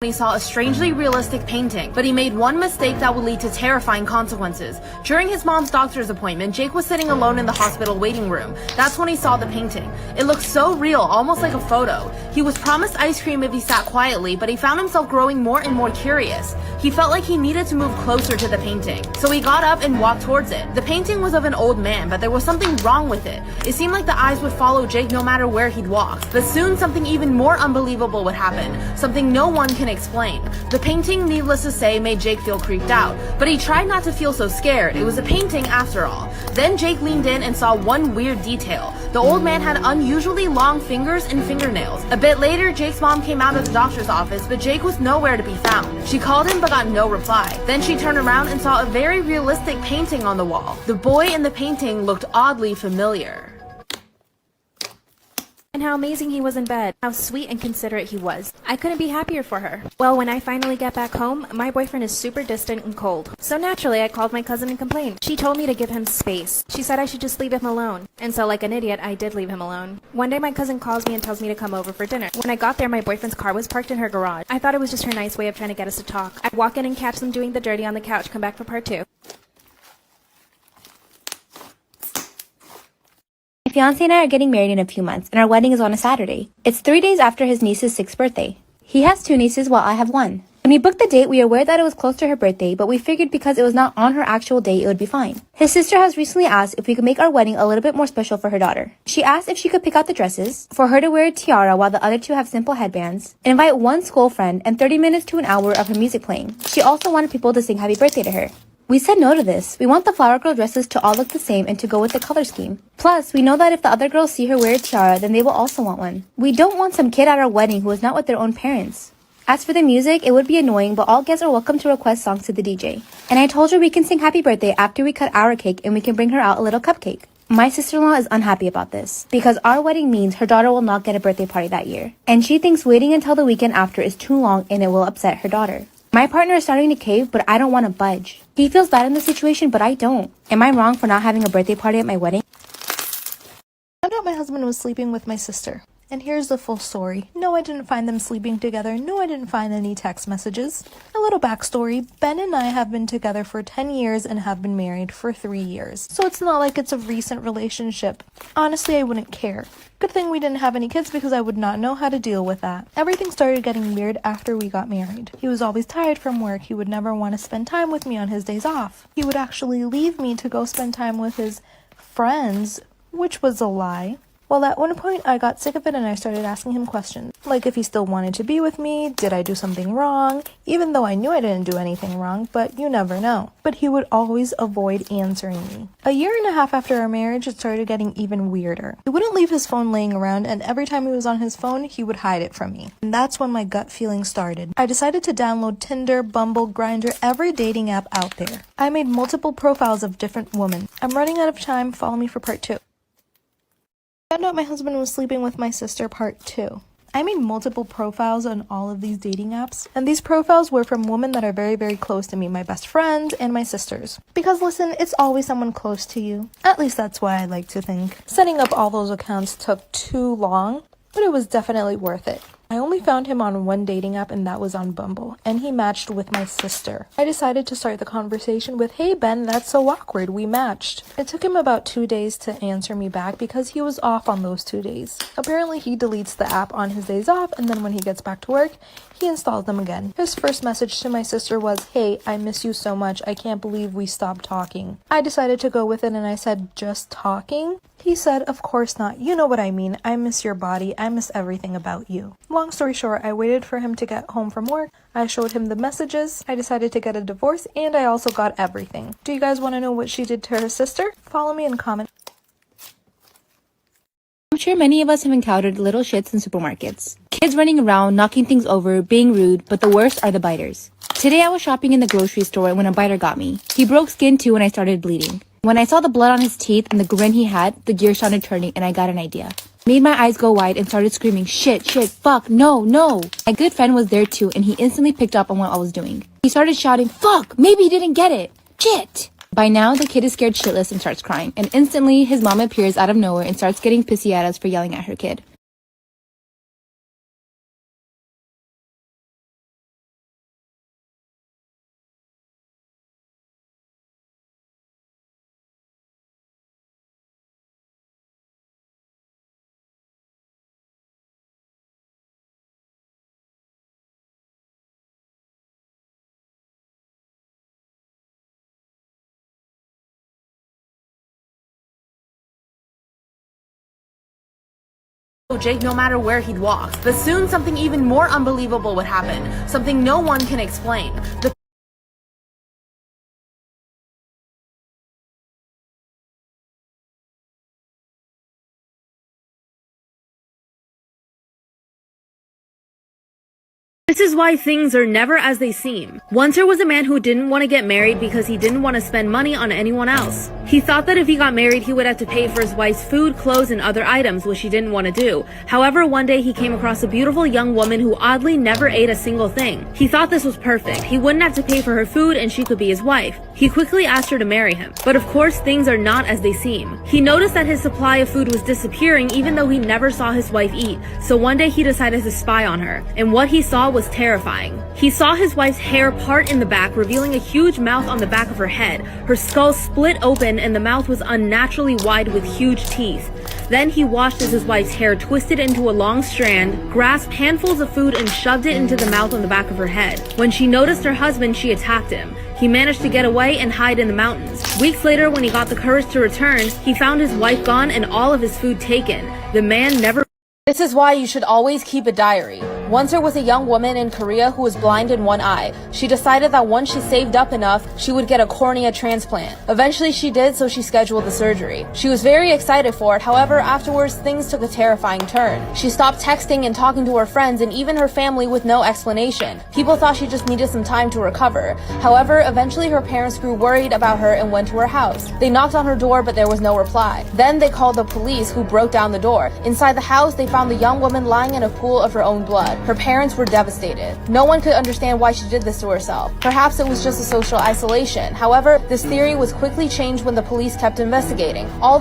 He saw a strangely realistic painting, but he made one mistake that would lead to terrifying consequences. During his mom's doctor's appointment, Jake was sitting alone in the hospital waiting room. That's when he saw the painting. It looked so real, almost like a photo. He was promised ice cream if he sat quietly, but he found himself growing more and more curious. He felt like he needed to move closer to the painting, so he got up and walked towards it. The painting was of an old man, but there was something wrong with it. It seemed like the eyes would follow Jake no matter where he'd walk. But soon something even more unbelievable would happen, something no one can explain. The painting, needless to say, made Jake feel creeped out, but he tried not to feel so scared. It was a painting after all. Then Jake leaned in and saw one weird detail. The old man had unusually long fingers and fingernails. A bit later, Jake's mom came out of the doctor's office, but Jake was nowhere to be found. She called him but got no reply. Then she turned around and saw a very realistic painting on the wall. The boy in the painting looked oddly familiar. And how amazing he was in bed. How sweet and considerate he was. I couldn't be happier for her. Well, when I finally get back home, my boyfriend is super distant and cold. So naturally, I called my cousin and complained. She told me to give him space. She said I should just leave him alone. And so like an idiot, I did leave him alone. One day my cousin calls me and tells me to come over for dinner. When I got there, my boyfriend's car was parked in her garage. I thought it was just her nice way of trying to get us to talk. I walk in and catch them doing the dirty on the couch. Come back for part 2. My fiance and I are getting married in a few months, and our wedding is on a Saturday. It's 3 days after his niece's 6th birthday. He has 2 nieces while I have 1. When we booked the date, we were aware that it was close to her birthday, but we figured because it was not on her actual day, it would be fine. His sister has recently asked if we could make our wedding a little bit more special for her daughter. She asked if she could pick out the dresses, for her to wear a tiara while the other 2 have simple headbands, and invite one school friend and 30 minutes to an hour of her music playing. She also wanted people to sing happy birthday to her. We said no to this. We want the flower girl dresses to all look the same and to go with the color scheme. Plus, we know that if the other girls see her wear a tiara, then they will also want one. We don't want some kid at our wedding who is not with their own parents. As for the music, it would be annoying, but all guests are welcome to request songs to the DJ. And I told her we can sing happy birthday after we cut our cake and we can bring her out a little cupcake. My sister-in-law is unhappy about this because our wedding means her daughter will not get a birthday party that year. And she thinks waiting until the weekend after is too long and it will upset her daughter. My partner is starting to cave, but I don't want to budge. He feels bad in the situation, but I don't. Am I wrong for not having a birthday party at my wedding? I found out my husband was sleeping with my sister. And here's the full story. No, I didn't find them sleeping together. No, I didn't find any text messages. A little backstory. Ben and I have been together for 10 years and have been married for 3 years. So it's not like it's a recent relationship. Honestly, I wouldn't care. Good thing we didn't have any kids because I would not know how to deal with that. Everything started getting weird after we got married. He was always tired from work. He would never want to spend time with me on his days off. He would actually leave me to go spend time with his friends, which was a lie. Well, at one point, I got sick of it and I started asking him questions. Like if he still wanted to be with me, did I do something wrong? Even though I knew I didn't do anything wrong, but you never know. But he would always avoid answering me. A year and a half after our marriage, it started getting even weirder. He wouldn't leave his phone laying around, and every time he was on his phone, he would hide it from me. And that's when my gut feeling started. I decided to download Tinder, Bumble, Grindr, every dating app out there. I made multiple profiles of different women. I'm running out of time. Follow me for part 2. I found out my husband was sleeping with my sister part 2. I made multiple profiles on all of these dating apps, and these profiles were from women that are very, very close to me, my best friends and my sisters. Because listen, it's always someone close to you. At least that's why I like to think. Setting up all those accounts took too long, but it was definitely worth it. I only found him on one dating app, and that was on Bumble, and he matched with my sister. I decided to start the conversation with, "Hey Ben, that's so awkward, we matched." It took him about 2 days to answer me back because he was off on those 2 days. Apparently he deletes the app on his days off, and then when he gets back to work, he installs them again. His first message to my sister was, "Hey, I miss you so much, I can't believe we stopped talking." I decided to go with it and I said, "Just talking?" He said, "Of course not. You know what I mean. I miss your body. I miss everything about you." Long story short, I waited for him to get home from work. I showed him the messages. I decided to get a divorce, and I also got everything. Do you guys want to know what she did to her sister? Follow me and comment. I'm sure many of us have encountered little shits in supermarkets. Kids running around, knocking things over, being rude, but the worst are the biters. Today I was shopping in the grocery store when a biter got me. He broke skin too and I started bleeding. When I saw the blood on his teeth and the grin he had, the gears started turning and I got an idea. Made my eyes go wide and started screaming, shit, fuck, no, no. My good friend was there too and he instantly picked up on what I was doing. He started shouting, fuck, maybe he didn't get it. Shit. By now, the kid is scared shitless and starts crying. And instantly, his mom appears out of nowhere and starts getting pissy at us for yelling at her kid. Jake no matter where he'd walk. But soon something even more unbelievable would happen, something no one can explain. This is why things are never as they seem. Once there was a man who didn't want to get married because he didn't want to spend money on anyone else. He thought that if he got married, he would have to pay for his wife's food, clothes, and other items, which he didn't want to do. However, one day he came across a beautiful young woman who oddly never ate a single thing. He thought this was perfect. He wouldn't have to pay for her food and she could be his wife. He quickly asked her to marry him. But of course, things are not as they seem. He noticed that his supply of food was disappearing even though he never saw his wife eat. So one day he decided to spy on her. And what he saw was terrifying. He saw his wife's hair part in the back, revealing a huge mouth on the back of her head. Her skull split open and the mouth was unnaturally wide with huge teeth. Then he watched as his wife's hair twisted into a long strand, grasped handfuls of food and shoved it into the mouth on the back of her head. When she noticed her husband, she attacked him. He managed to get away and hide in the mountains. Weeks later, when he got the courage to return, he found his wife gone and all of his food taken. The man never... This is why you should always keep a diary. Once there was a young woman in Korea who was blind in one eye. She decided that once she saved up enough, she would get a cornea transplant. Eventually she did, so she scheduled the surgery. She was very excited for it, however, afterwards things took a terrifying turn. She stopped texting and talking to her friends and even her family with no explanation. People thought she just needed some time to recover. However, eventually her parents grew worried about her and went to her house. They knocked on her door, but there was no reply. Then they called the police, who broke down the door. Inside the house, they found the young woman lying in a pool of her own blood. Her parents were devastated. No one could understand why she did this to herself. Perhaps it was just a social isolation. However, this theory was quickly changed when the police kept investigating. All